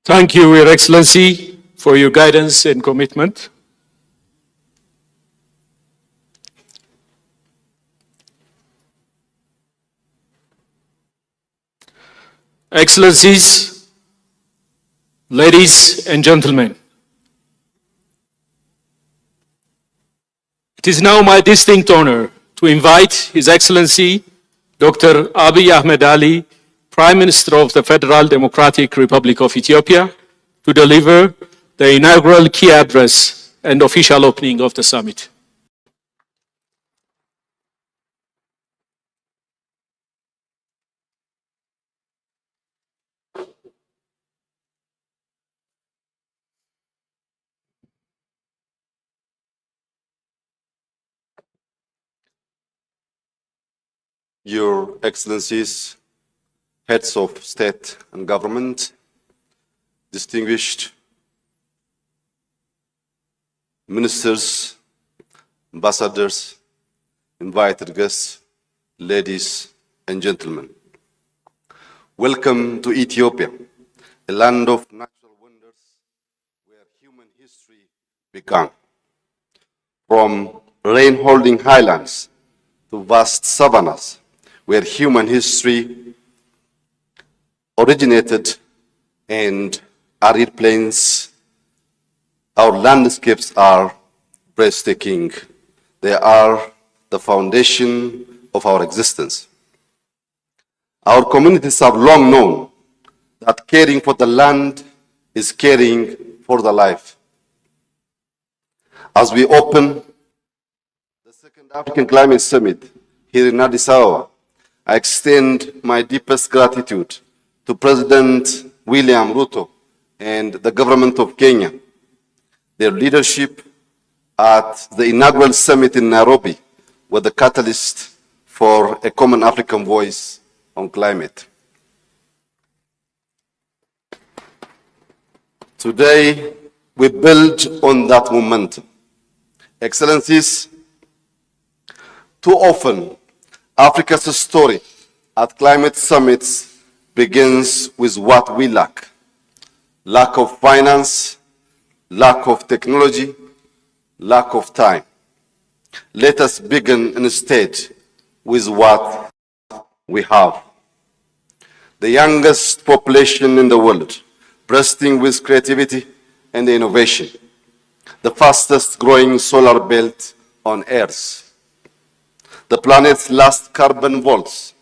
Thank you, Your Excellency, for your guidance and commitment. Excellencies, ladies and gentlemen, it is now my distinct honor to invite His Excellency Dr. Abiy Ahmed Ali, Prime Minister of the Federal Democratic Republic of Ethiopia, to deliver the inaugural key address and official opening of the summit. Your Excellencies, heads of state and government, distinguished ministers, ambassadors, invited guests, ladies and gentlemen. Welcome to Ethiopia, a land of natural wonders where human history began. From rain-holding highlands to vast savannas, where human history originated, and arid plains, our landscapes are breathtaking. They are the foundation of our existence. Our communities have long known that caring for the land is caring for the life. As we open the Second African Climate Summit here in Addis Ababa, I extend my deepest gratitude to President William Ruto and the government of Kenya. Their leadership at the inaugural summit in Nairobi was the catalyst for a common African voice on climate. Today, we build on that momentum. Excellencies, too often, Africa's story at climate summits begins with what we lack. Lack of finance, lack of technology, lack of time. Let us begin instead with what we have. The youngest population in the world, bursting with creativity and innovation. The fastest growing solar belt on Earth. The planet's last carbon vaults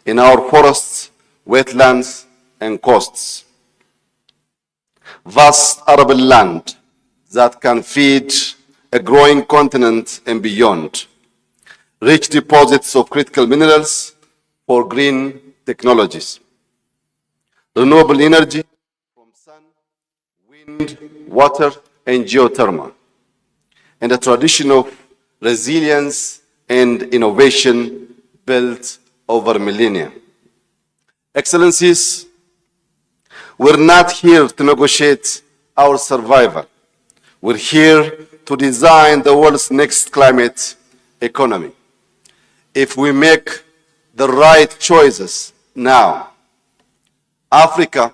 in our forests, wetlands, and coasts. Vast arable land that can feed a growing continent and beyond. Rich deposits of critical minerals for green technologies. Renewable energy from sun, wind, water, and geothermal. And a tradition of resilience and innovation built over millennia. Excellencies, we're not here to negotiate our survival. We're here to design the world's next climate economy. If we make the right choices now, Africa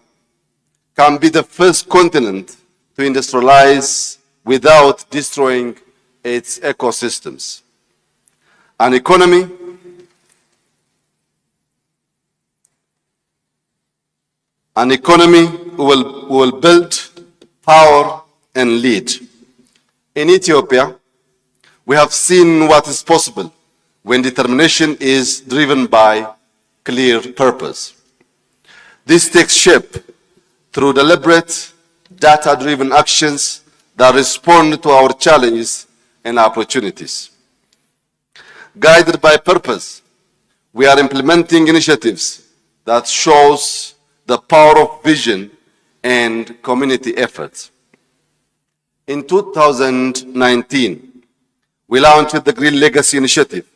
can be the first continent to industrialize without destroying its ecosystems. An economy will build, power, and lead. In Ethiopia, we have seen what is possible when determination is driven by clear purpose. This takes shape through deliberate, data-driven actions that respond to our challenges and opportunities. Guided by purpose, we are implementing initiatives that shows the power of vision and community efforts. In 2019, we launched the Green Legacy Initiative.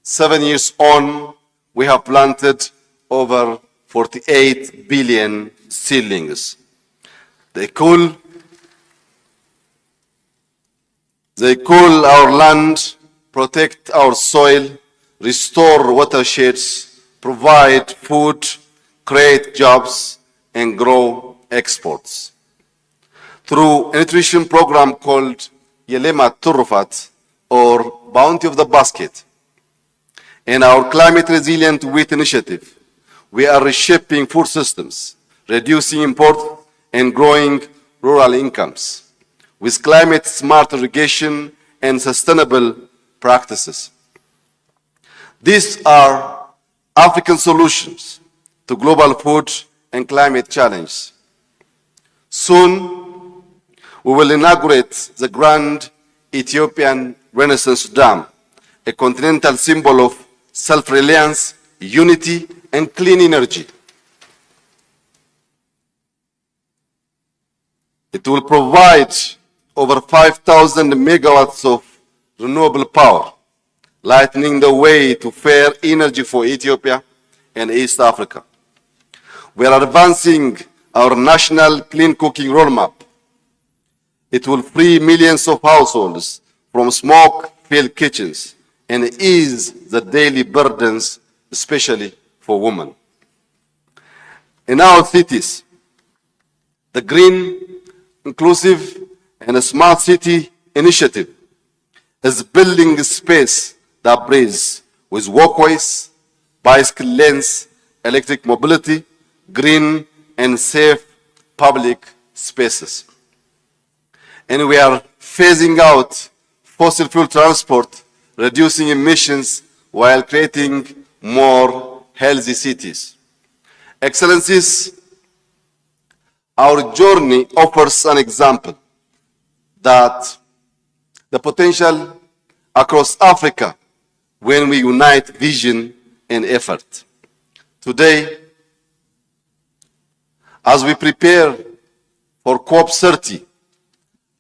7 years on, we have planted over 48 billion seedlings. They cool our land, protect our soil, restore watersheds, provide food, create jobs, and grow exports. Through a nutrition program called Yelema Turufat, or Bounty of the Basket, and our Climate Resilient Wheat Initiative, we are reshaping food systems, reducing import, and growing rural incomes with climate-smart irrigation and sustainable practices. These are African solutions to global food and climate challenges. Soon, we will inaugurate the Grand Ethiopian Renaissance Dam, a continental symbol of self-reliance, unity, and clean energy. It will provide over 5,000 megawatts of renewable power, lightening the way to fair energy for Ethiopia and East Africa. We are advancing our national clean cooking roadmap. It will free millions of households from smoke-filled kitchens and ease the daily burdens, especially for women. In our cities, the Green, Inclusive, and Smart City Initiative is building a space that breathes with walkways, bicycle lanes, electric mobility, green and safe public spaces. And we are phasing out fossil fuel transport, reducing emissions while creating more healthy cities. Excellencies, our journey offers an example that the potential across Africa when we unite vision and effort. Today, as we prepare for COP30,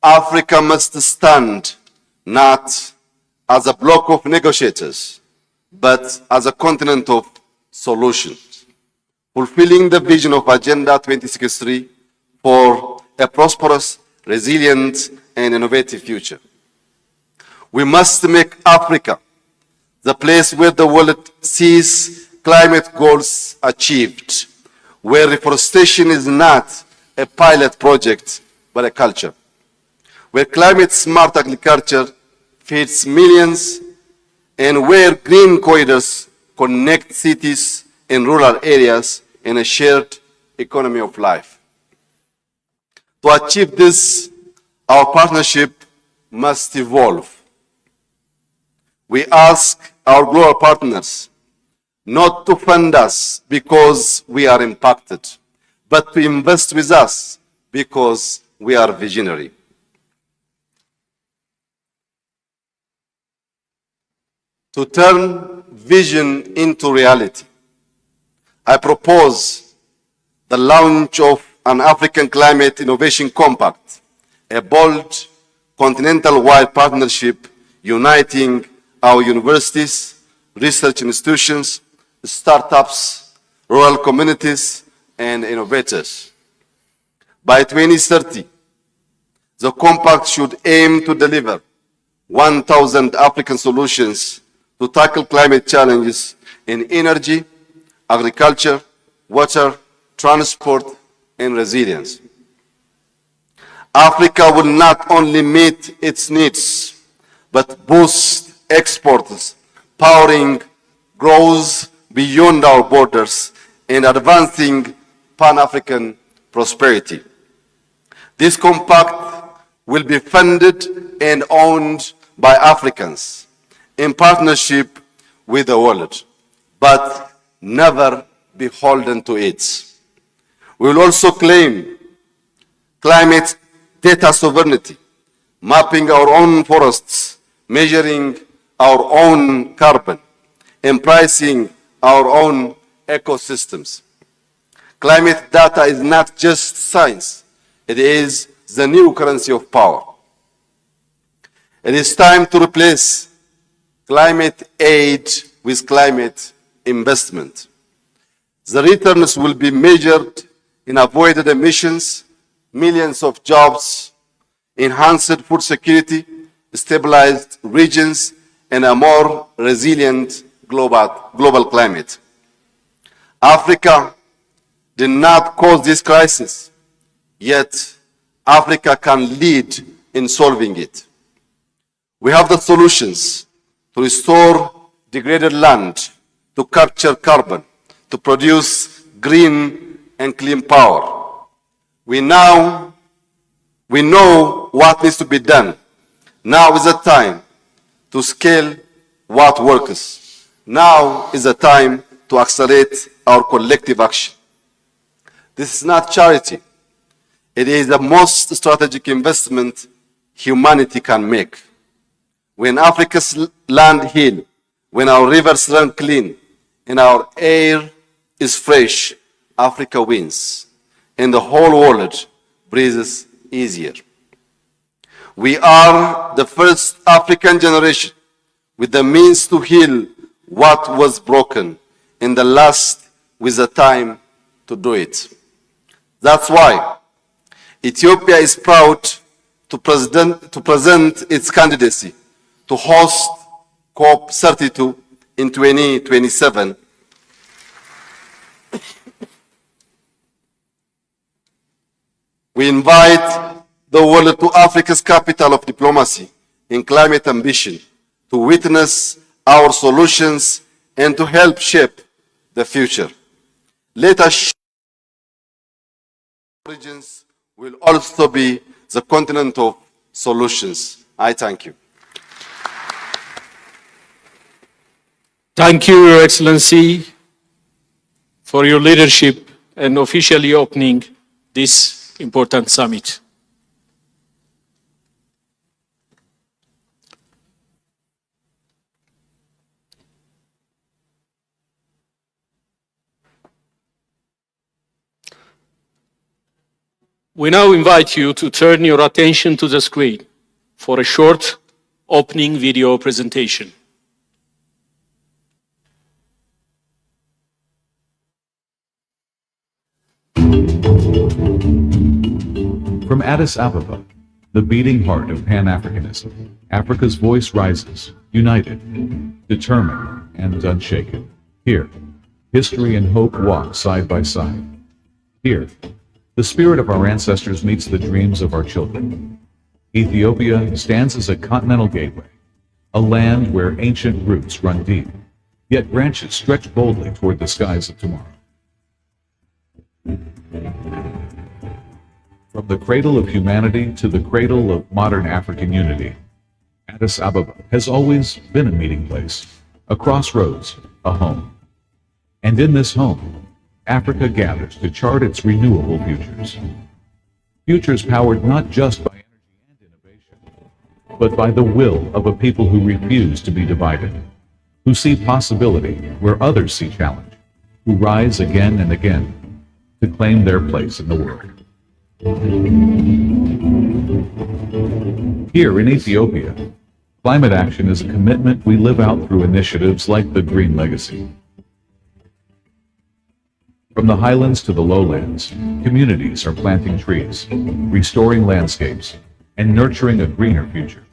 Africa must stand not as a bloc of negotiators, but as a continent of solutions, fulfilling the vision of Agenda 2063 for a prosperous, resilient, and innovative future. We must make Africa the place where the world sees climate goals achieved, where reforestation is not a pilot project, but a culture, where climate-smart agriculture feeds millions, and where green corridors connect cities and rural areas in a shared economy of life. To achieve this, our partnership must evolve. We ask our global partners not to fund us because we are impacted, but to invest with us because we are visionary. To turn vision into reality, I propose the launch of an African Climate Innovation Compact, a bold continental-wide partnership uniting our universities, research institutions, startups, rural communities, and innovators. By 2030, the compact should aim to deliver 1,000 African solutions to tackle climate challenges in energy, agriculture, water, transport, and resilience. Africa will not only meet its needs, but boost exports, powering growth beyond our borders and advancing Pan-African prosperity. This compact will be funded and owned by Africans in partnership with the world, but never beholden to it. We will also claim climate data sovereignty, mapping our own forests, measuring our own carbon, and pricing our own ecosystems. Climate data is not just science, it is the new currency of power. It is time to replace climate aid with climate investment. The returns will be measured in avoided emissions, millions of jobs, enhanced food security, stabilized regions, and a more resilient global climate. Africa did not cause this crisis. yet Africa can lead in solving it. We have the solutions to restore degraded land, to capture carbon, to produce green and clean power. We know what needs to be done. Now is the time to scale what works. Now is the time to accelerate our collective action. This is not charity. It is the most strategic investment humanity can make. When Africa's land heals, when our rivers run clean, and our air is fresh, Africa wins, and the whole world breathes easier. We are the first African generation with the means to heal what was broken, and the last with the time to do it. That's why Ethiopia is proud to present its candidacy to host COP32 in 2027. We invite the world to Africa's capital of diplomacy in climate ambition, to witness our solutions and to help shape the future. Let us show origins will also be the continent of solutions. I thank you. Thank you, Your Excellency, for your leadership and officially opening this important summit. We now invite you to turn your attention to the screen for a short opening video presentation. From Addis Ababa, the beating heart of Pan-Africanism, Africa's voice rises, united, determined, and unshaken. Here, history and hope walk side by side. Here, the spirit of our ancestors meets the dreams of our children. Ethiopia stands as a continental gateway, a land where ancient roots run deep, yet branches stretch boldly toward the skies of tomorrow. From the cradle of humanity to the cradle of modern African unity, Addis Ababa has always been a meeting place, a crossroads, a home. And in this home, Africa gathers to chart its renewable futures. Futures powered not just by energy and innovation, but by the will of a people who refuse to be divided, who see possibility where others see challenge, who rise again and again to claim their place in the world. Here in Ethiopia, climate action is a commitment we live out through initiatives like the Green Legacy. From the highlands to the lowlands, communities are planting trees, restoring landscapes, and nurturing a greener future.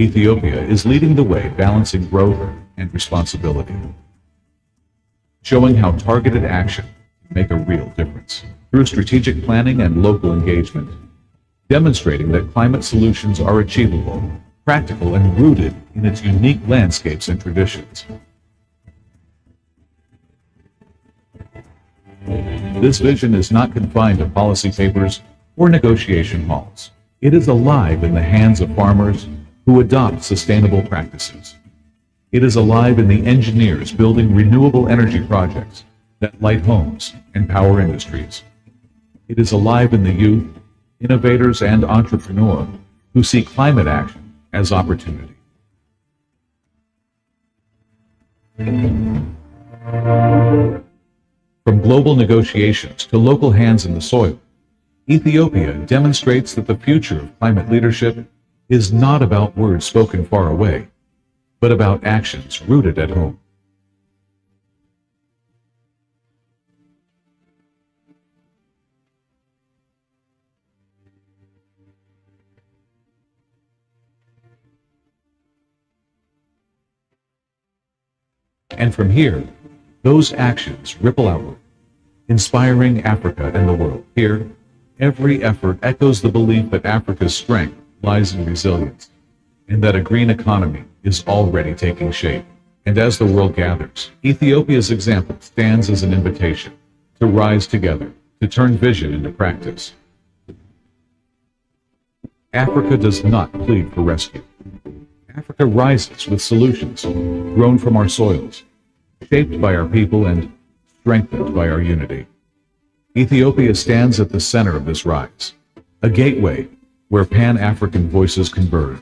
Ethiopia is leading the way, balancing growth and responsibility, showing how targeted action can make a real difference through strategic planning and local engagement, demonstrating that climate solutions are achievable, practical, and rooted in its unique landscapes and traditions. This vision is not confined to policy papers or negotiation halls. It is alive in the hands of farmers who adopt sustainable practices. It is alive in the engineers building renewable energy projects that light homes and power industries. It is alive in the youth, innovators, and entrepreneurs who see climate action as opportunity. From global negotiations to local hands in the soil, Ethiopia demonstrates that the future of climate leadership is not about words spoken far away, but about actions rooted at home. And from here, those actions ripple outward, inspiring Africa and the world. Here, every effort echoes the belief that Africa's strength lies in resilience, and that a green economy is already taking shape. And as the world gathers, Ethiopia's example stands as an invitation to rise together, to turn vision into practice. Africa does not plead for rescue. Africa rises with solutions grown from our soils, shaped by our people and strengthened by our unity. Ethiopia stands at the center of this rise, a gateway where Pan-African voices converge,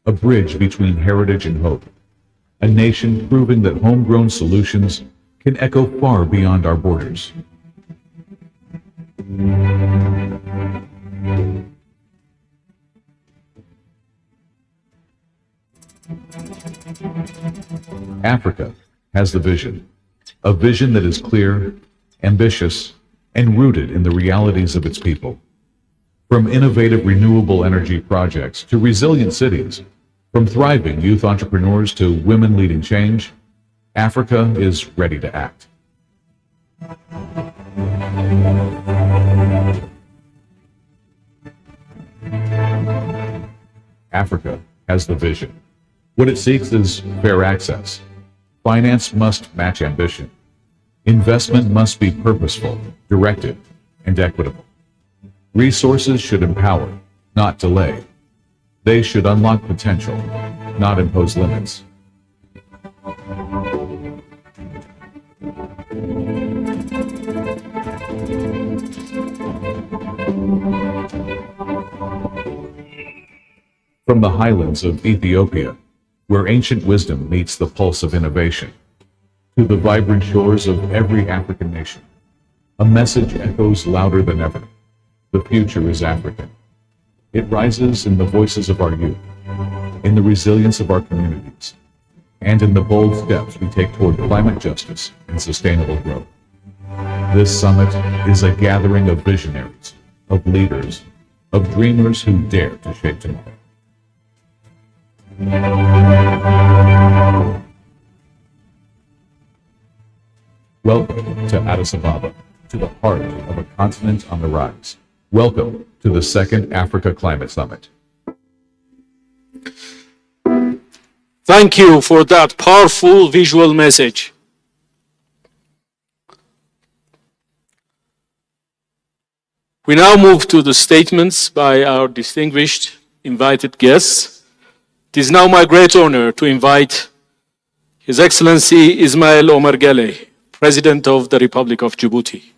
a bridge between heritage and hope, a nation proving that homegrown solutions can echo far beyond our borders. Africa has the vision, a vision that is clear, ambitious, and rooted in the realities of its people. From innovative renewable energy projects to resilient cities, from thriving youth entrepreneurs to women leading change, Africa is ready to act. Africa has the vision. What it seeks is fair access. Finance must match ambition. Investment must be purposeful, directed, and equitable. Resources should empower, not delay. They should unlock potential, not impose limits. From the highlands of Ethiopia, where ancient wisdom meets the pulse of innovation, to the vibrant shores of every African nation, a message echoes louder than ever. The future is African. It rises in the voices of our youth, in the resilience of our communities, and in the bold steps we take toward climate justice and sustainable growth. This summit is a gathering of visionaries, of leaders, of dreamers who dare to shape tomorrow. Welcome to Addis Ababa, to the heart of a continent on the rise. Welcome to the second Africa Climate Summit. Thank you for that powerful visual message. We now move to the statements by our distinguished invited guests. It is now my great honor to invite His Excellency Ismail Omar Guelleh, President of the Republic of Djibouti.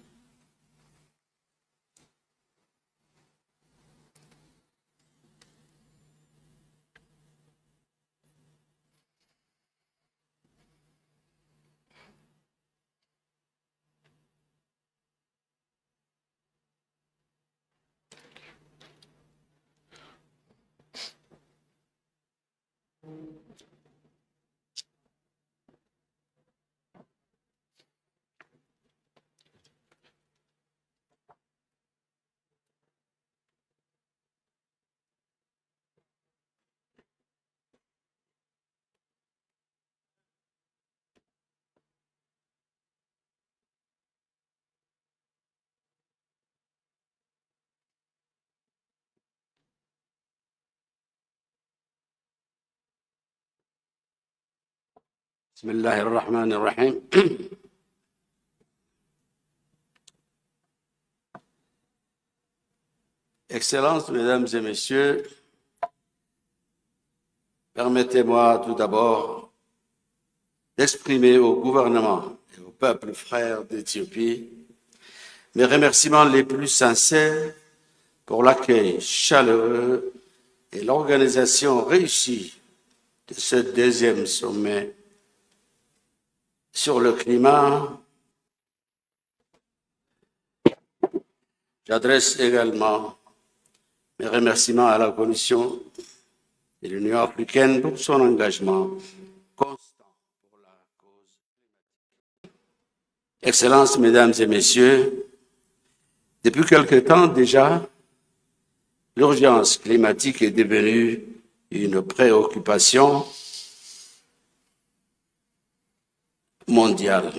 بسم الله الرحمن الرحيم. Excellences, Mesdames et Messieurs, permettez-moi tout d'abord d'exprimer au gouvernement et au peuple frère d'Éthiopie mes remerciements les plus sincères pour l'accueil chaleureux et l'organisation réussie de ce deuxième sommet sur le climat. J'adresse également mes remerciements à la Commission et l'Union africaine pour son engagement constant pour la cause climatique. Excellences, Mesdames et Messieurs, depuis quelque temps déjà, l'urgence climatique est devenue une préoccupation mondiale.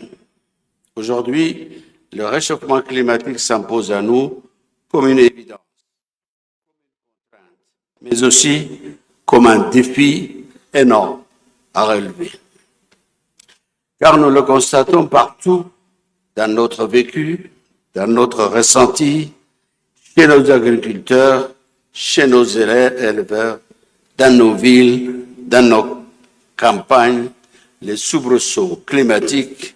Aujourd'hui, le réchauffement climatique s'impose à nous comme une évidence, mais aussi comme un défi énorme à relever. Car nous le constatons partout dans notre vécu, dans notre ressenti, chez nos agriculteurs, chez nos éleveurs, dans nos villes, dans nos campagnes, les soubresauts climatiques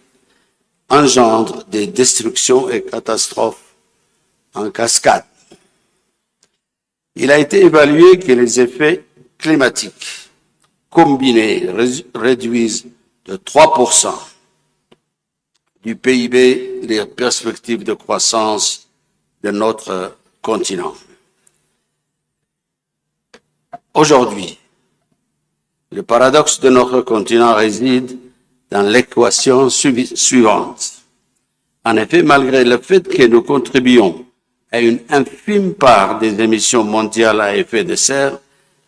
engendrent des destructions et catastrophes en cascade. Il a été évalué que les effets climatiques combinés réduisent de 3% du PIB les perspectives de croissance de notre continent. Aujourd'hui, le paradoxe de notre continent réside dans l'équation suivante. En effet, malgré le fait que nous contribuons à une infime part des émissions mondiales à effet de serre,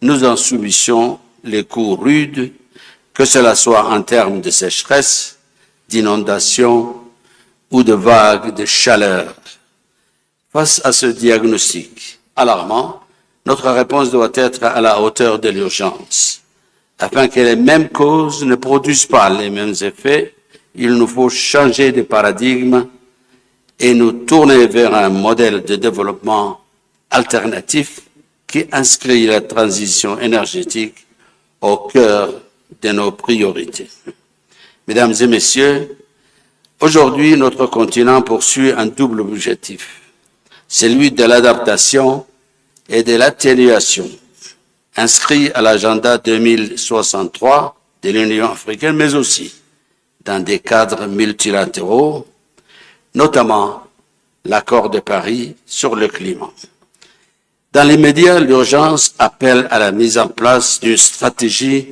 nous en subissons les coûts rudes, que cela soit en termes de sécheresse, d'inondations ou de vagues de chaleur. Face à ce diagnostic alarmant, notre réponse doit être à la hauteur de l'urgence. Afin que les mêmes causes ne produisent pas les mêmes effets, il nous faut changer de paradigme et nous tourner vers un modèle de développement alternatif qui inscrit la transition énergétique au cœur de nos priorités. Mesdames et messieurs, aujourd'hui, notre continent poursuit un double objectif, celui de l'adaptation et de l'atténuation, inscrit à l'agenda 2063 de l'Union africaine, mais aussi dans des cadres multilatéraux, notamment l'accord de Paris sur le climat. Dans l'immédiat, l'urgence appelle à la mise en place d'une stratégie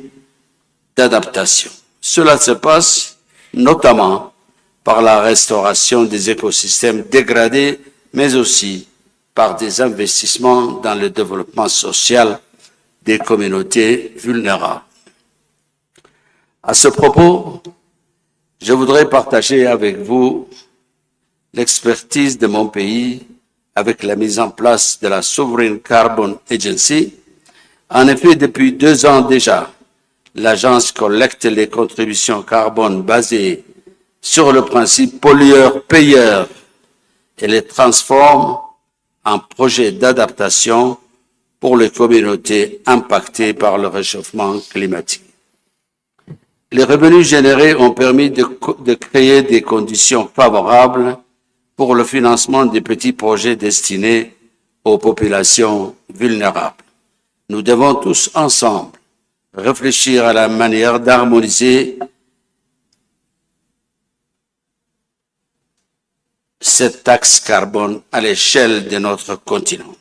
d'adaptation. Cela se passe notamment par la restauration des écosystèmes dégradés, mais aussi par des investissements dans le développement social des communautés vulnérables. À ce propos, je voudrais partager avec vous l'expertise de mon pays avec la mise en place de la Sovereign Carbon Agency. En effet, depuis 2 ans déjà, l'agence collecte les contributions carbone basées sur le principe pollueur-payeur et les transforme en projets d'adaptation pour les communautés impactées par le réchauffement climatique. Les revenus générés ont permis de créer des conditions favorables pour le financement des petits projets destinés aux populations vulnérables. Nous devons tous ensemble réfléchir à la manière d'harmoniser cette taxe carbone à l'échelle de notre continent.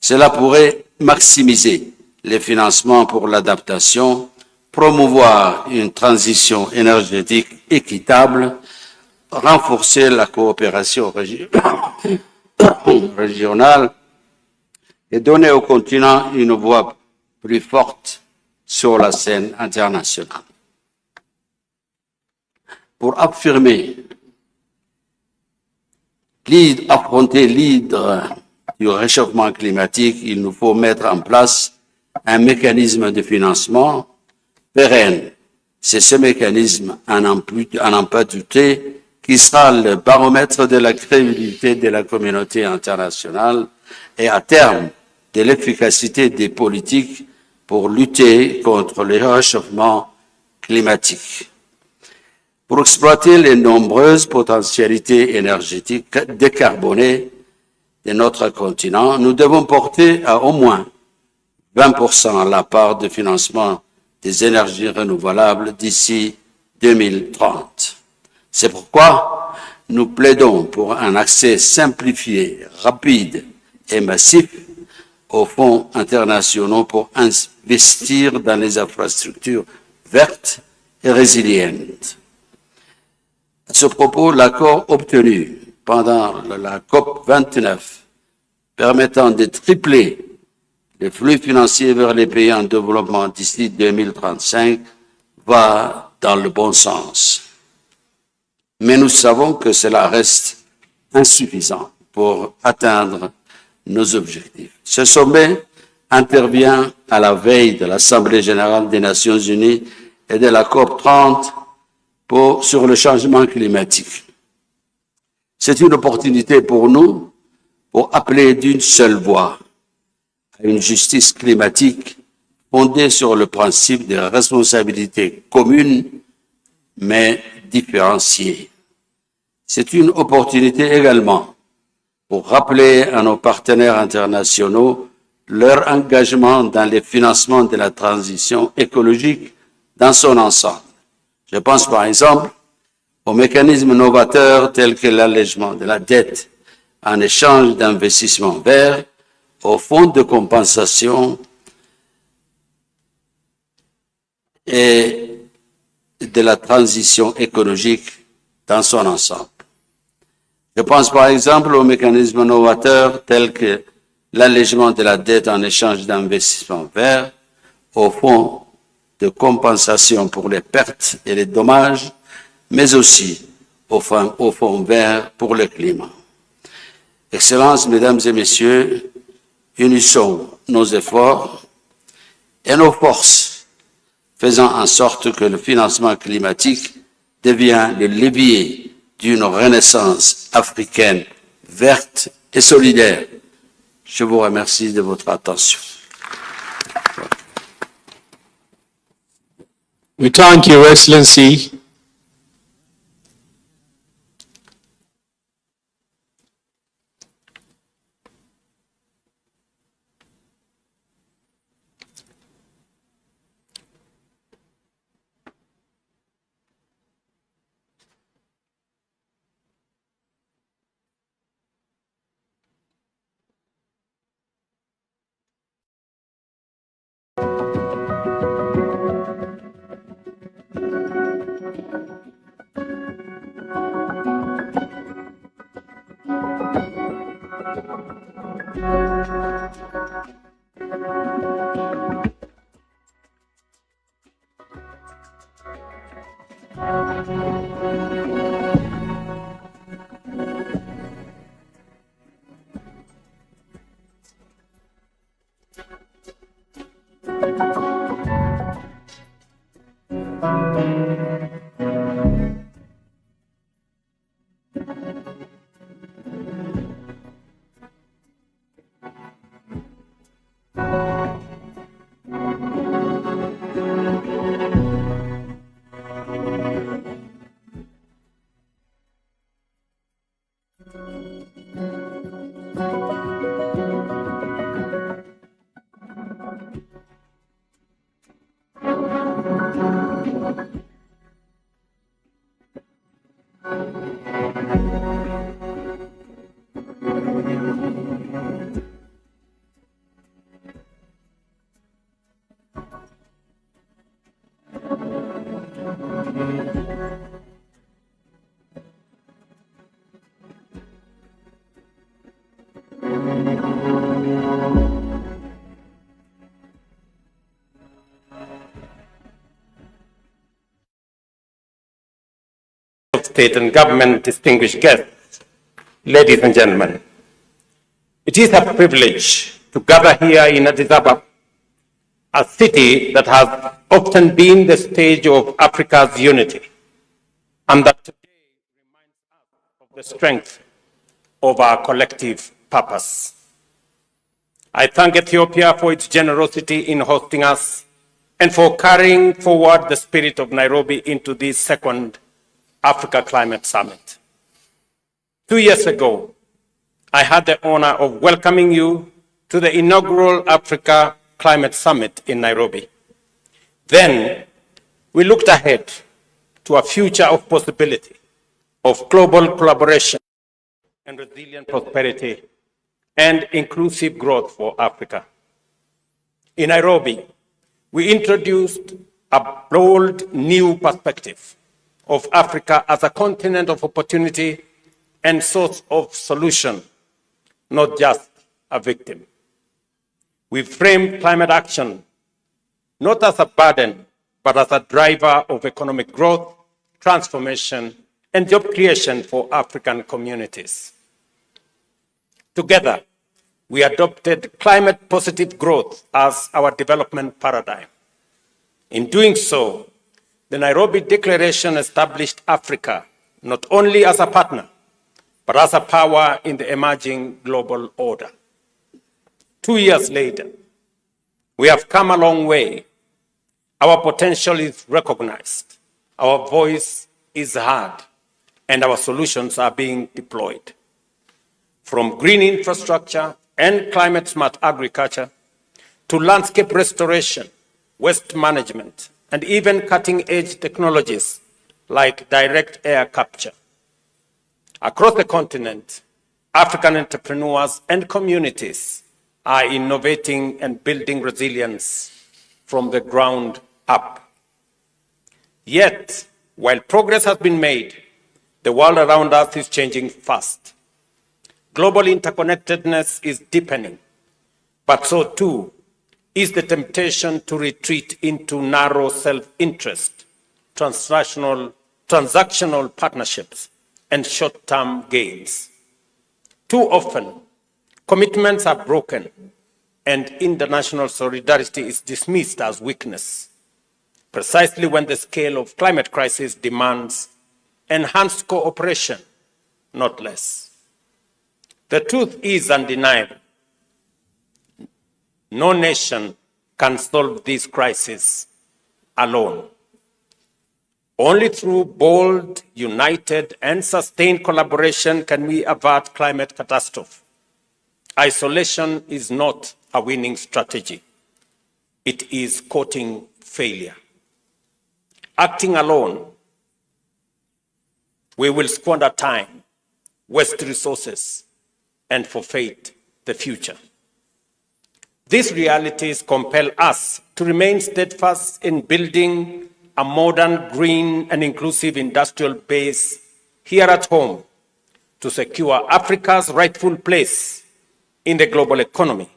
Cela pourrait maximiser les financements pour l'adaptation, promouvoir une transition énergétique équitable, renforcer la coopération régionale et donner au continent une voix plus forte sur la scène internationale. Pour affronter l'hydre du réchauffement climatique, il nous faut mettre en place un mécanisme de financement pérenne. C'est ce mécanisme, à n'en pas douter, qui sera le baromètre de la crédibilité de la communauté internationale et à terme de l'efficacité des politiques pour lutter contre le réchauffement climatique. Pour exploiter les nombreuses potentialités énergétiques décarbonées de notre continent, nous devons porter à au moins 20% la part de financement des énergies renouvelables d'ici 2030. C'est pourquoi nous plaidons pour un accès simplifié, rapide et massif aux fonds internationaux pour investir dans les infrastructures vertes et résilientes. À ce propos, l'accord obtenu pendant la COP 29 permettant de tripler les flux financiers vers les pays en développement d'ici 2035 va dans le bon sens. mais nous savons que cela reste insuffisant pour atteindre nos objectifs. Ce sommet intervient à la veille de l'Assemblée générale des Nations unies et de la COP 30 sur le changement climatique. C'est une opportunité pour nous pour appeler d'une seule voix à une justice climatique fondée sur le principe de responsabilité commune mais différenciée. C'est une opportunité également pour rappeler à nos partenaires internationaux leur engagement dans le financement de la transition écologique dans son ensemble. Je pense par exemple aux mécanismes novateurs tels que l'allègement de la dette en échange d'investissements verts, au fonds de compensation et de la transition écologique dans son ensemble. Je pense par exemple aux mécanismes novateurs tels que l'allègement de la dette en échange d'investissements verts, au fonds de compensation pour les pertes et les dommages, mais aussi au fonds vert pour le climat. Excellences, Mesdames et Messieurs, unissons nos efforts et nos forces, faisant en sorte que le financement climatique devienne le levier d'une renaissance africaine verte et solidaire. Je vous remercie de votre attention. We thank Your Excellency. State and government, distinguished guests, ladies and gentlemen. It is a privilege to gather here in Addis Ababa, a city that has often been the stage of Africa's unity, and that today reminds us of the strength of our collective purpose. I thank Ethiopia for its generosity in hosting us and for carrying forward the spirit of Nairobi into this second Africa Climate Summit. 2 years ago, I had the honor of welcoming you to the inaugural Africa Climate Summit in Nairobi. Then, we looked ahead to a future of possibility, of global collaboration and resilient prosperity and inclusive growth for Africa. In Nairobi, we introduced a bold new perspective of Africa as a continent of opportunity and source of solution, not just a victim. We framed climate action not as a burden, but as a driver of economic growth, transformation, and job creation for African communities. Together, we adopted climate-positive growth as our development paradigm. In doing so, the Nairobi Declaration established Africa not only as a partner, but as a power in the emerging global order. 2 years later, we have come a long way. Our potential is recognized, our voice is heard, and our solutions are being deployed. From green infrastructure and climate-smart agriculture to landscape restoration, waste management, and even cutting-edge technologies like direct air capture. Across the continent, African entrepreneurs and communities are innovating and building resilience from the ground up. Yet, while progress has been made, the world around us is changing fast. Global interconnectedness is deepening, but so too is the temptation to retreat into narrow self-interest, transactional partnerships, and short-term gains. Too often, commitments are broken and international solidarity is dismissed as weakness, precisely when the scale of climate crisis demands enhanced cooperation, not less. The truth is undeniable. No nation can solve this crisis alone. Only through bold, united, and sustained collaboration can we avert climate catastrophe. Isolation is not a winning strategy. It is courting failure. Acting alone, we will squander time, waste resources, and forfeit the future. These realities compel us to remain steadfast in building a modern, green, and inclusive industrial base here at home to secure Africa's rightful place in the global economy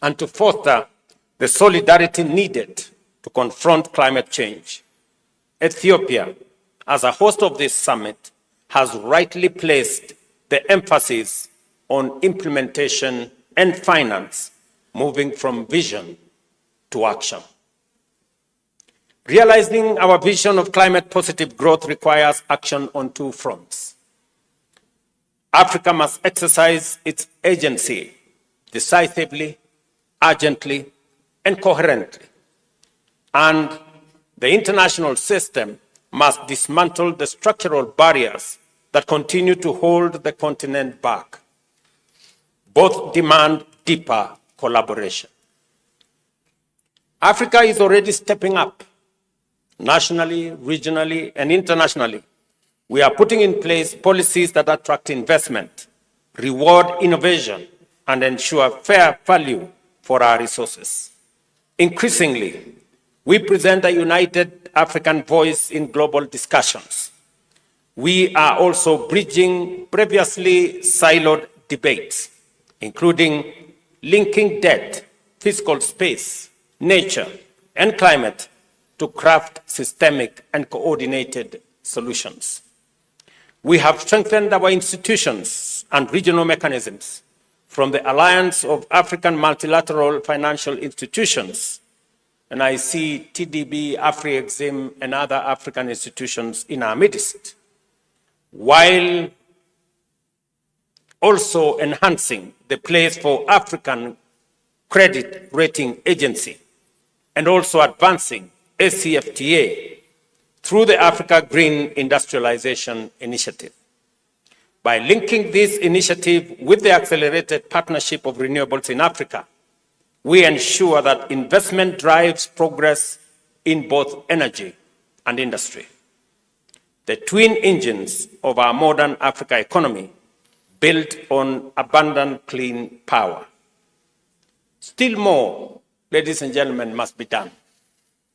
and to foster the solidarity needed to confront climate change. Ethiopia, as a host of this summit, has rightly placed the emphasis on implementation and finance, moving from vision to action. Realizing our vision of climate-positive growth requires action on two fronts. Africa must exercise its agency decisively, urgently, and coherently. And the international system must dismantle the structural barriers that continue to hold the continent back. Both demand deeper collaboration. Africa is already stepping up, nationally, regionally, and internationally. We are putting in place policies that attract investment, reward innovation, and ensure fair value for our resources. Increasingly, we present a united African voice in global discussions. We are also bridging previously siloed debates, including linking debt, fiscal space, nature, and climate to craft systemic and coordinated solutions. We have strengthened our institutions and regional mechanisms, from the Alliance of African Multilateral Financial Institutions, and I see TDB, Afri-Exim, and other African institutions in our midst, while also enhancing the place for African Credit Rating Agency, and also advancing ACFTA through the Africa Green Industrialization Initiative. By linking this initiative with the accelerated partnership of renewables in Africa, we ensure that investment drives progress in both energy and industry. The twin engines of our modern Africa economy built on abundant clean power. Still more, ladies and gentlemen, must be done,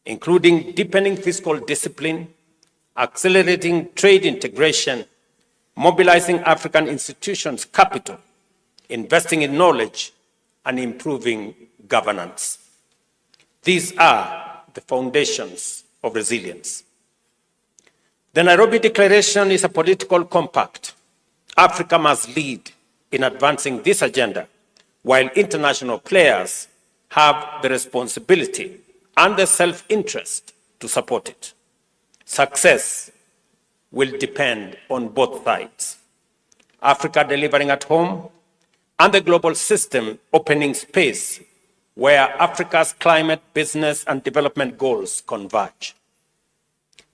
including deepening fiscal discipline, accelerating trade integration, mobilizing African institutions' capital, investing in knowledge, and improving governance. These are the foundations of resilience. The Nairobi Declaration is a political compact. Africa must lead in advancing this agenda, while international players have the responsibility and the self-interest to support it. Success will depend on both sides. Africa delivering at home and the global system opening space where Africa's climate, business, and development goals converge.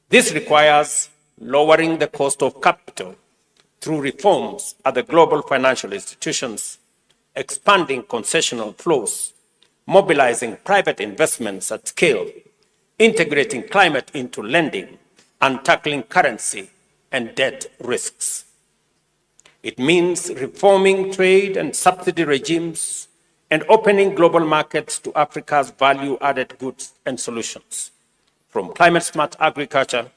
This requires lowering the cost of capital through reforms at the global financial institutions, expanding concessional flows, mobilizing private investments at scale, integrating climate into lending, and tackling currency and debt risks. It means reforming trade and subsidy regimes and opening global markets to Africa's value-added goods and solutions, from climate-smart agriculture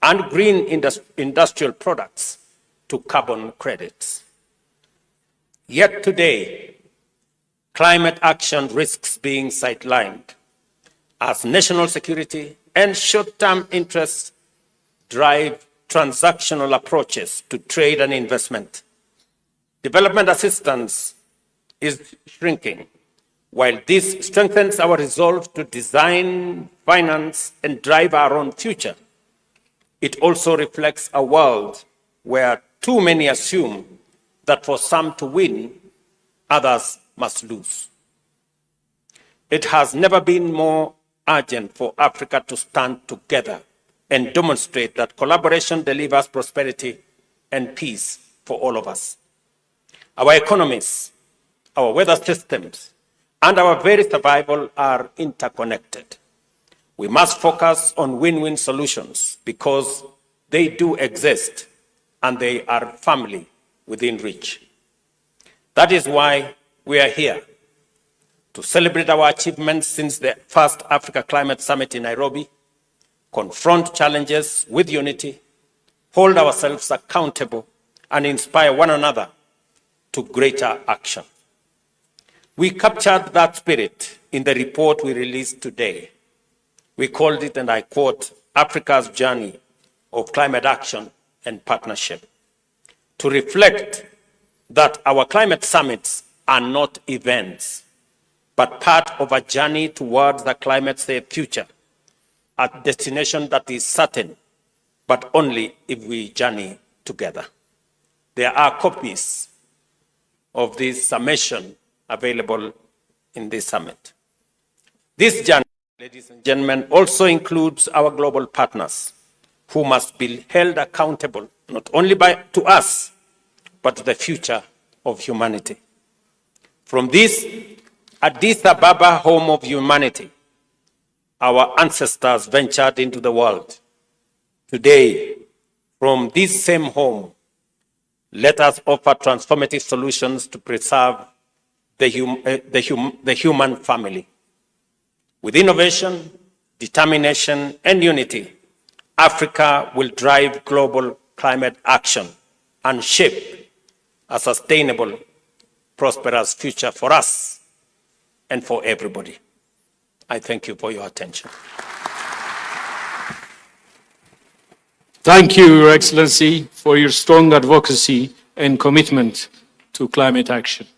and green industrial products to carbon credits. Yet today, climate action risks being sidelined as national security and short-term interests drive transactional approaches to trade and investment. Development assistance is shrinking. While this strengthens our resolve to design, finance, and drive our own future, it also reflects a world where too many assume that for some to win, others must lose. It has never been more urgent for Africa to stand together and demonstrate that collaboration delivers prosperity and peace for all of us. Our economies, our weather systems, and our very survival are interconnected. We must focus on win-win solutions because they do exist and they are firmly within reach. That is why we are here, to celebrate our achievements since the first Africa Climate Summit in Nairobi, confront challenges with unity, hold ourselves accountable, and inspire one another to greater action. We captured that spirit in the report we released today. We called it, and I quote, Africa's Journey of Climate Action and Partnership, to reflect that our climate summits are not events, but part of a journey towards a climate-safe future, a destination that is certain, but only if we journey together. There are copies of this summation available in this summit. This journey, ladies and gentlemen, also includes our global partners, who must be held accountable not only to us, but to the future of humanity. From this Addis Ababa, home of humanity, our ancestors ventured into the world. Today, from this same home, let us offer transformative solutions to preserve the human family. With innovation, determination, and unity, Africa will drive global climate action and shape a sustainable, prosperous future for us and for everybody. I thank you for your attention. Thank you, Your Excellency, for your strong advocacy and commitment to climate action.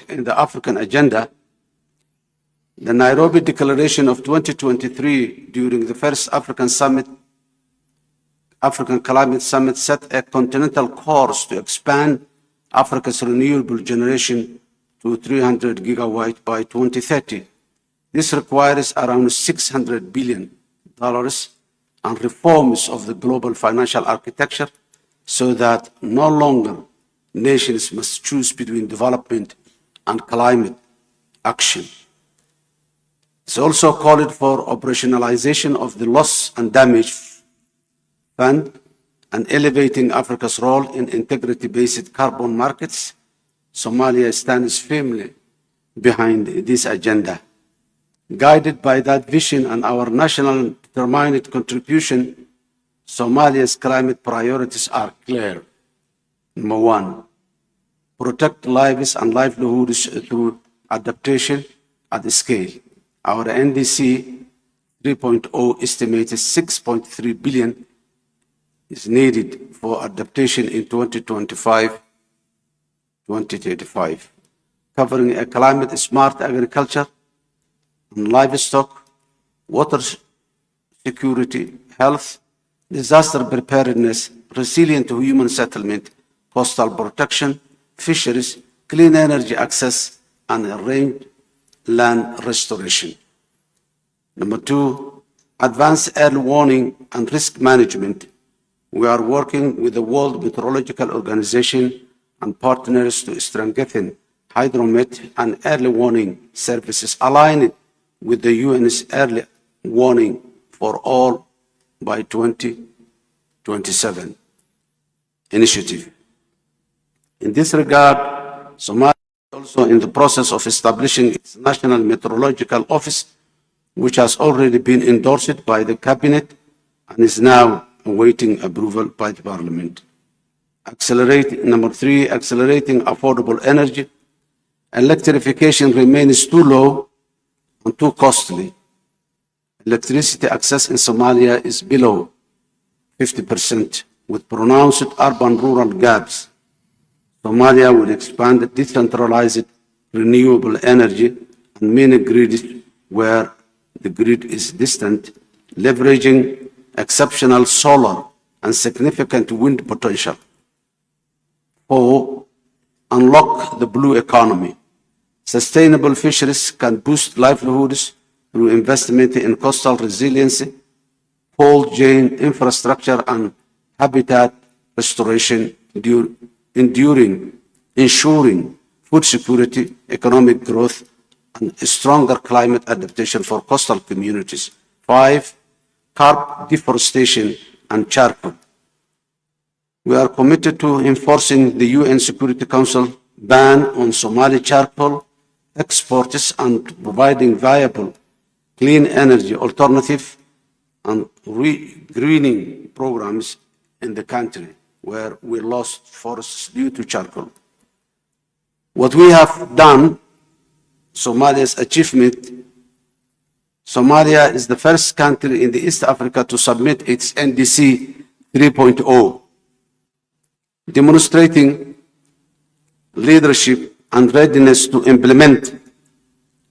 In the African agenda, the Nairobi Declaration of 2023 during the first African Climate Summit set a continental course to expand Africa's renewable generation to 300 gigawatts by 2030. This requires around $600 billion and reforms of the global financial architecture so that no longer nations must choose between development and climate action. It's also called for operationalization of the loss and damage fund and elevating Africa's role in integrity-based carbon markets. Somalia stands firmly behind this agenda. Guided by that vision and our national determined contribution, Somalia's climate priorities are clear. Number one, protect lives and livelihoods through adaptation at scale. Our NDC 3.0 estimated 6.3 billion is needed for adaptation in 2025-2035, covering a climate-smart agriculture and livestock, water security, health, disaster preparedness, resilient human settlement, coastal protection, fisheries, clean energy access, and range land restoration. Number two, advanced early warning and risk management. We are working with the World Meteorological Organization and partners to strengthen hydromet and early warning services aligned with the UN's early warning for all by 2027 initiative. In this regard, Somalia is also in the process of establishing its National Meteorological Office, which has already been endorsed by the Cabinet and is now awaiting approval by the Parliament. Number three, accelerating affordable energy. Electrification remains too low and too costly. Electricity access in Somalia is below 50% with pronounced urban-rural gaps. Somalia will expand decentralized renewable energy and mini grids where the grid is distant, leveraging exceptional solar and significant wind potential. 4. Unlock the blue economy. Sustainable fisheries can boost livelihoods through investment in coastal resiliency, cold chain infrastructure, and habitat restoration, ensuring food security, economic growth, and stronger climate adaptation for coastal communities. 5. Curb deforestation and charcoal. We are committed to enforcing the UN Security Council ban on Somali charcoal exports and providing viable clean energy alternative and greening programs in the country where we lost forests due to charcoal. What we have done, Somalia's achievement, Somalia is the first country in the East Africa to submit its NDC 3.0, demonstrating leadership and readiness to implement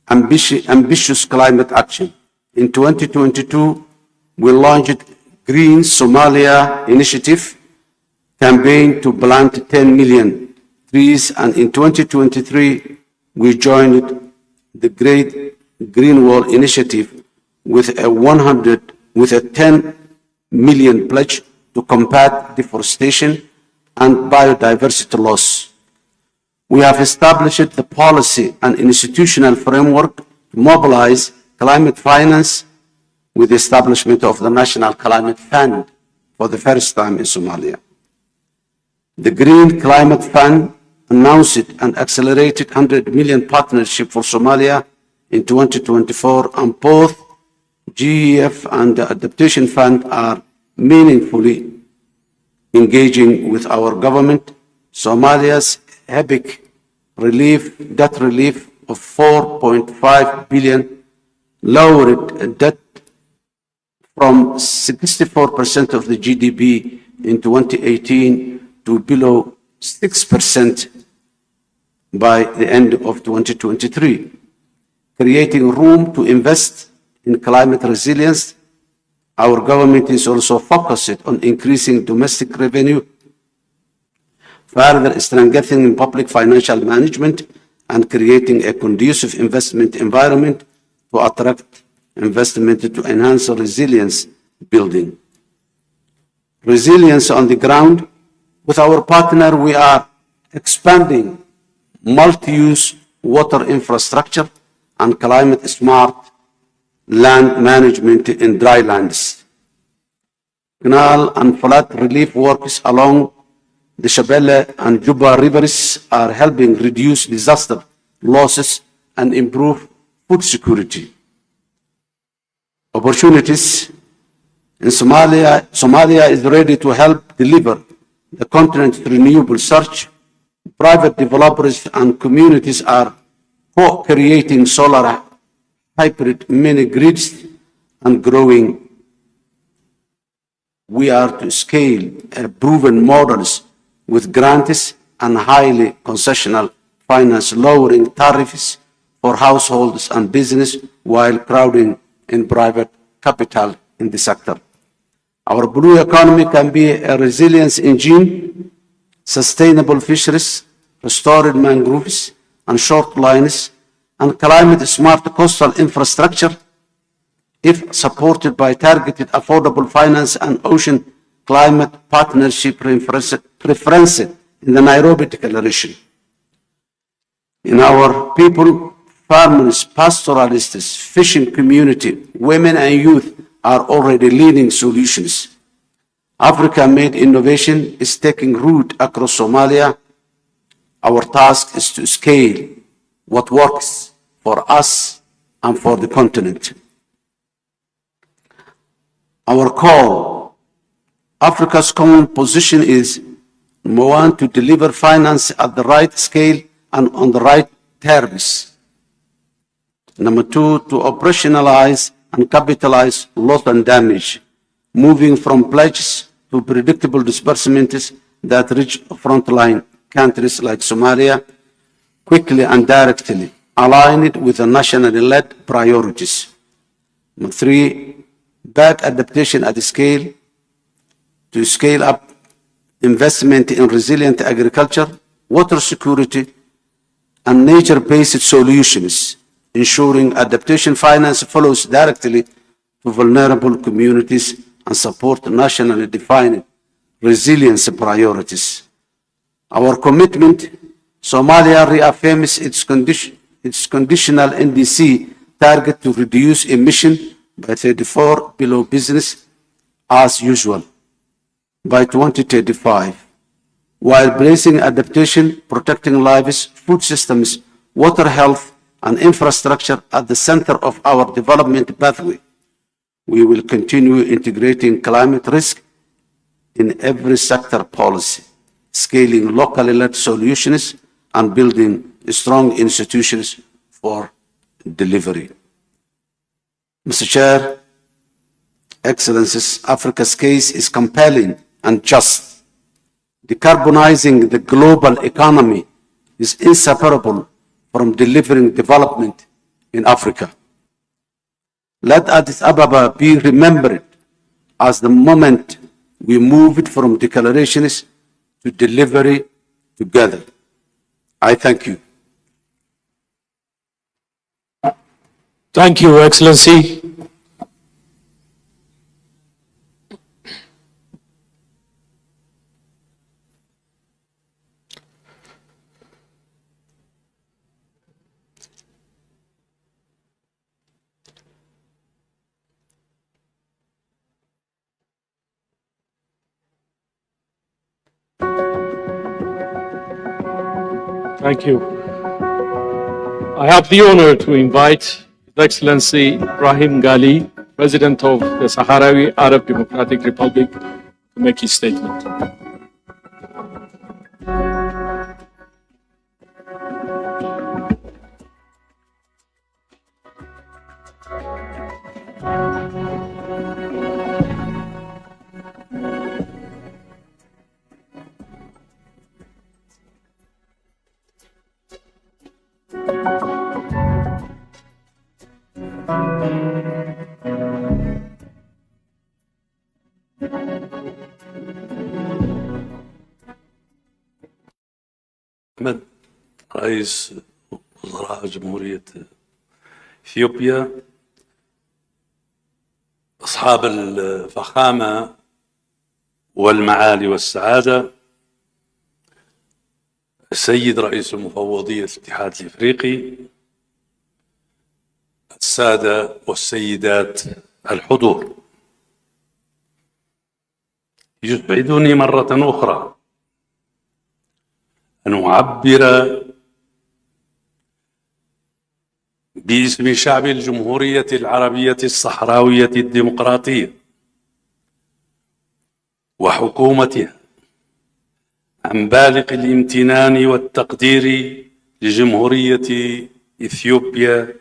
ambitious climate action. In 2022, we launched Green Somalia Initiative campaign to plant 10 million trees, and in 2023, we joined the Great Green Wall Initiative with a 10 million pledge to combat deforestation and biodiversity loss. We have established the policy and institutional framework to mobilize climate finance with the establishment of the National Climate Fund for the first time in Somalia. The Green Climate Fund announced an accelerated 100 million partnership for Somalia in 2024, and both GEF and the Adaptation Fund are meaningfully engaging with our government. Somalia's epic debt relief of 4.5 billion lowered debt from 64% of the GDP in 2018 to below 6% by the end of 2023, creating room to invest in climate resilience. Our government is also focused on increasing domestic revenue, further strengthening public financial management, and creating a conducive investment environment to attract investment to enhance resilience building. Resilience on the ground. With our partner, we are expanding multi-use water infrastructure and climate-smart land management in dry lands. Canal and flood relief works along the Shabelle and Juba rivers are helping reduce disaster losses and improve food security. Opportunities in Somalia. Somalia is ready to help deliver the continent's renewable surge. Private developers and communities are co-creating solar hybrid mini grids and growing. We are to scale proven models with grants and highly concessional finance, lowering tariffs for households and business while crowding in private capital in the sector. Our blue economy can be a resilience engine, sustainable fisheries, restored mangroves and shorelines, and climate-smart coastal infrastructure, if supported by targeted affordable finance and ocean climate partnership referenced in the Nairobi Declaration. In our people, farmers, pastoralists, fishing community, women and youth are already leading solutions. Africa-made innovation is taking root across Somalia. Our task is to scale what works for us and for the continent. Our call, Africa's common position is, number one, to deliver finance at the right scale and on the right terms. Number two, to operationalize and capitalize loss and damage, moving from pledges to predictable disbursements that reach frontline countries like Somalia quickly and directly, aligned with the nationally led priorities. Number 3, back adaptation at scale to scale up investment in resilient agriculture, water security, and nature-based solutions, ensuring adaptation finance flows directly to vulnerable communities and support nationally defined resilience priorities. Our commitment, Somalia reaffirms its conditional NDC target to reduce emission by 34 below business as usual by 2035, while placing adaptation, protecting lives, food systems, water health, and infrastructure at the center of our development pathway. We will continue integrating climate risk in every sector policy, scaling locally led solutions, and building strong institutions for delivery. Mr. Chair, Excellencies, Africa's case is compelling and just. Decarbonizing the global economy is inseparable from delivering development in Africa. Let Addis Ababa be remembered as the moment we moved from declarations to delivery together. I thank you. Thank you, Excellency. Thank you. I have the honor to invite His Excellency Ibrahim Gali, President of the Sahrawi Arab Democratic Republic, to make his statement. أحمد رئيس وزراء جمهورية إثيوبيا، أصحاب الفخامة والمعالي والسعادة، السيد رئيس المفوضية الاتحاد الإفريقي، السادة والسيدات الحضور، يسعدني مرة أخرى أن أعبر باسم شعب الجمهورية العربية الصحراوية الديمقراطية وحكومتها عن بالغ الامتنان والتقدير لجمهورية إثيوبيا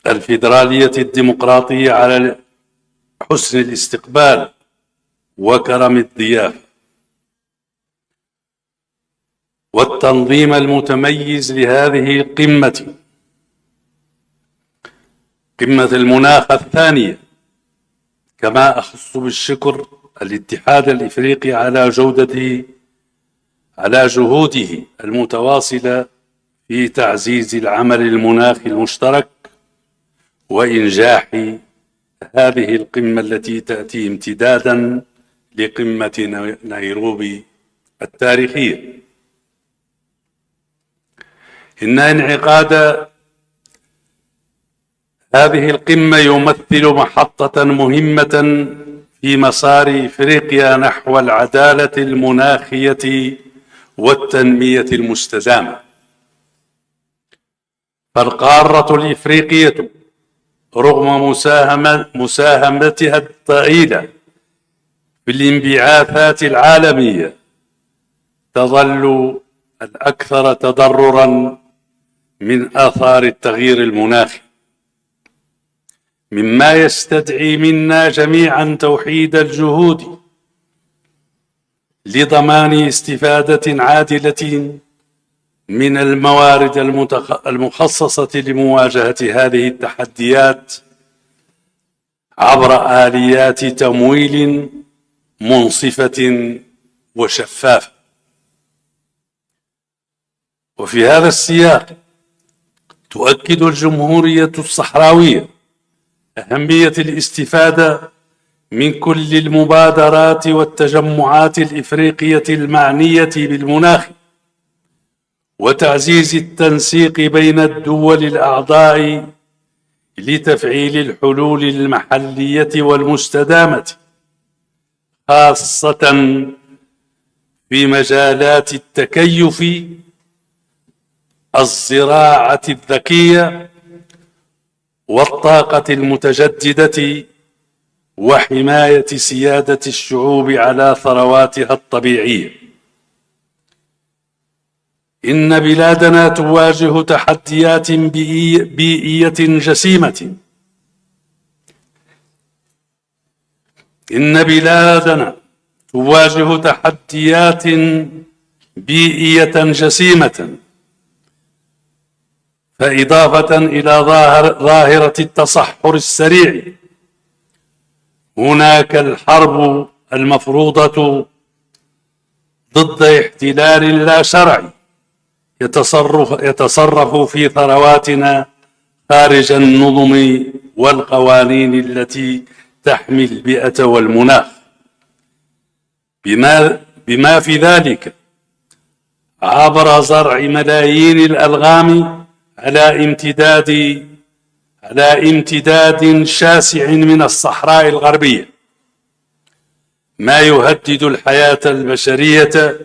الفيدرالية الديمقراطية على حسن الاستقبال وكرم الضيافة والتنظيم المتميز لهذه القمة، قمة المناخ الثانية. كما أخص بالشكر الاتحاد الإفريقي على جهوده المتواصلة في تعزيز العمل المناخي المشترك وإنجاح هذه القمة التي تأتي امتدادا لقمة نيروبي التاريخية. إن انعقاد هذه القمة يمثل محطة مهمة في مسار إفريقيا نحو العدالة المناخية والتنمية المستدامة. فالقارة الإفريقية رغم مساهمتها الضئيلة في الانبعاثات العالمية تظل الأكثر تضرراً من آثار التغيير المناخي، مما يستدعي منا جميعا توحيد الجهود لضمان استفادة عادلة من الموارد المخصصة لمواجهة هذه التحديات عبر آليات تمويل منصفة وشفافة. وفي هذا السياق تؤكد الجمهورية الصحراوية أهمية الاستفادة من كل المبادرات والتجمعات الإفريقية المعنية بالمناخ وتعزيز التنسيق بين الدول الأعضاء لتفعيل الحلول المحلية والمستدامة، خاصة في مجالات التكيف، الزراعة الذكية، والطاقة المتجددة، وحماية سيادة الشعوب على ثرواتها الطبيعية. إن بلادنا تواجه تحديات بيئية جسيمة. إن بلادنا تواجه تحديات بيئية جسيمة، فإضافة إلى ظاهرة التصحر السريع، هناك الحرب المفروضة ضد احتلال لا شرعي يتصرف في ثرواتنا خارج النظم والقوانين التي تحمي البيئة والمناخ، بما في ذلك عبر زرع ملايين الألغام على امتداد شاسع من الصحراء الغربية، ما يهدد الحياة البشرية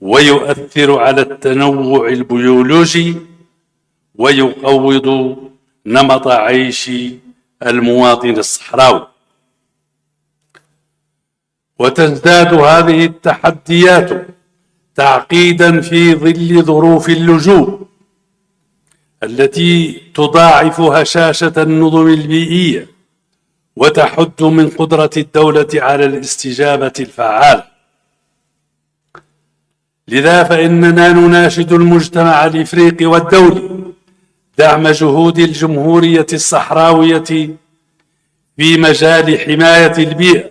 ويؤثر على التنوع البيولوجي ويقوض نمط عيش المواطن الصحراوي. وتزداد هذه التحديات تعقيدا في ظل ظروف اللجوء التي تضاعف هشاشة النظم البيئية وتحد من قدرة الدولة على الاستجابة الفعالة. لذا فإننا نناشد المجتمع الإفريقي والدولي دعم جهود الجمهورية الصحراوية في مجال حماية البيئة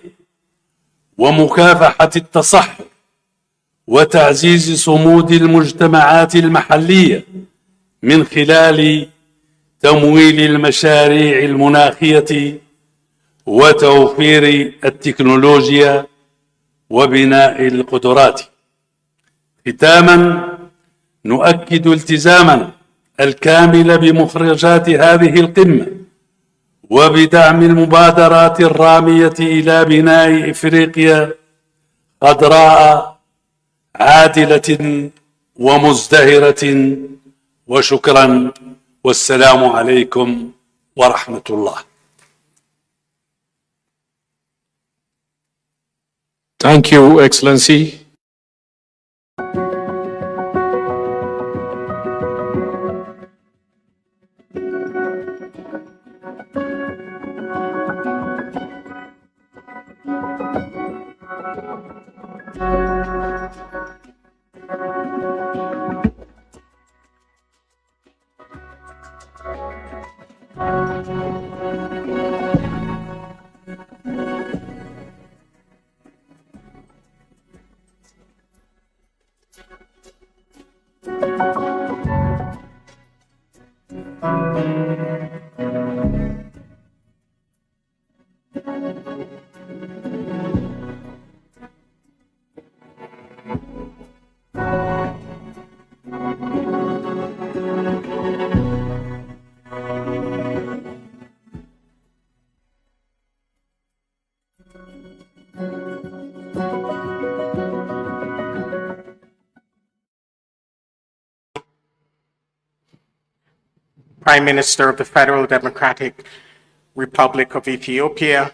ومكافحة التصحر وتعزيز صمود المجتمعات المحلية من خلال تمويل المشاريع المناخية وتوفير التكنولوجيا وبناء القدرات. ختاما، نؤكد التزامنا الكامل بمخرجات هذه القمة وبدعم المبادرات الرامية إلى بناء إفريقيا خضراء عادلة ومزدهرة. وشكرا، والسلام عليكم ورحمة الله. Thank you, Excellency. Prime Minister of the Federal Democratic Republic of Ethiopia,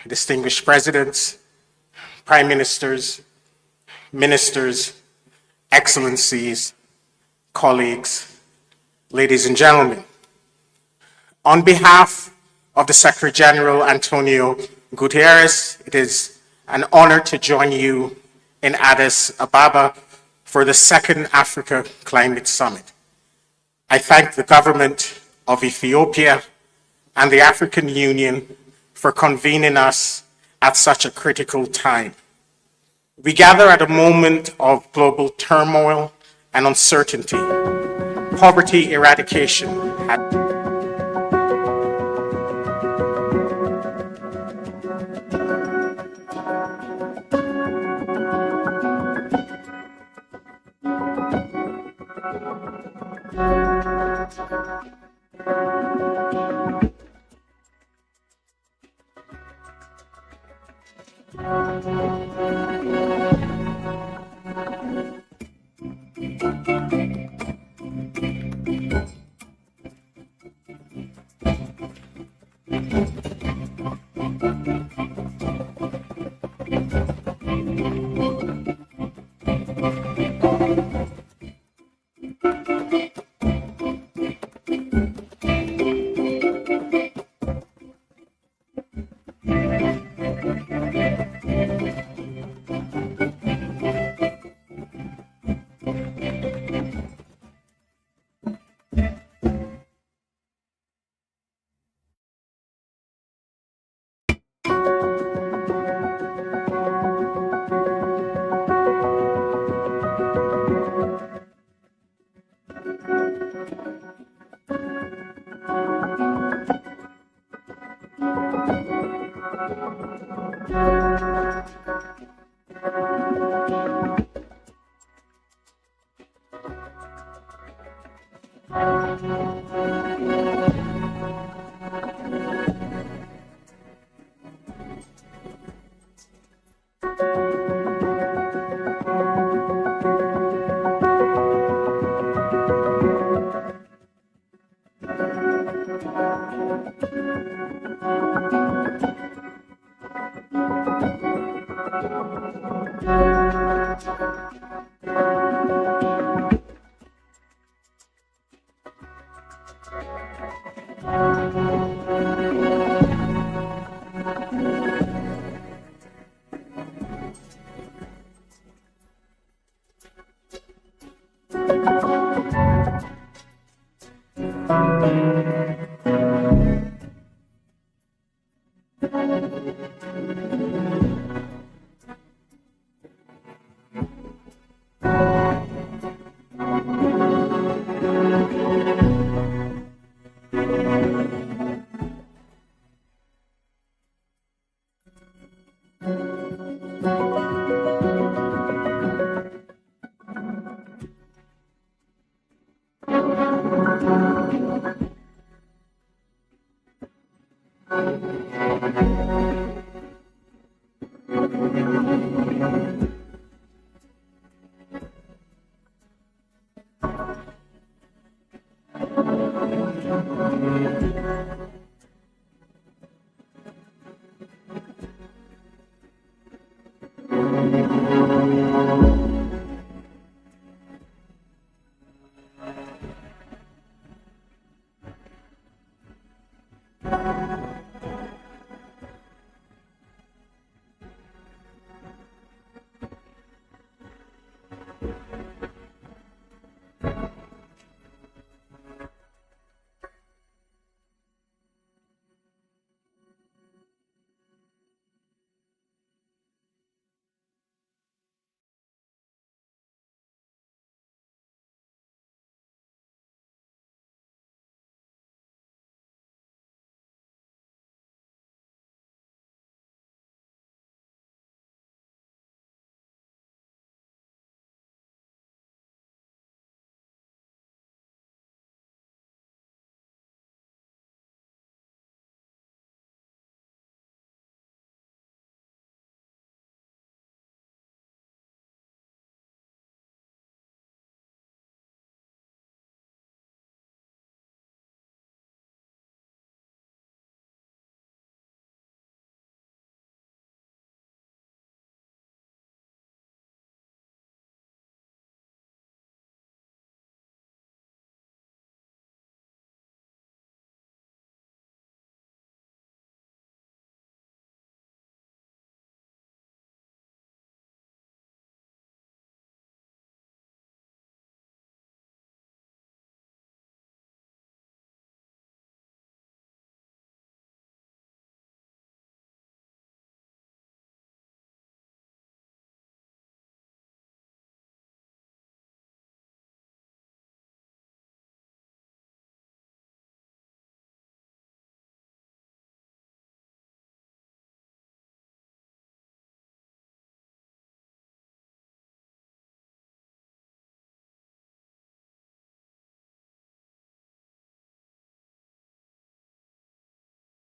distinguished presidents, prime ministers, ministers, excellencies, colleagues, ladies and gentlemen, On behalf of the Secretary General, Antonio Guterres, it is an honor to join you in Addis Ababa for the second Africa Climate Summit. I thank the government of Ethiopia and the African Union for convening us at such a critical time. We gather at a moment of global turmoil and uncertainty. Poverty eradication has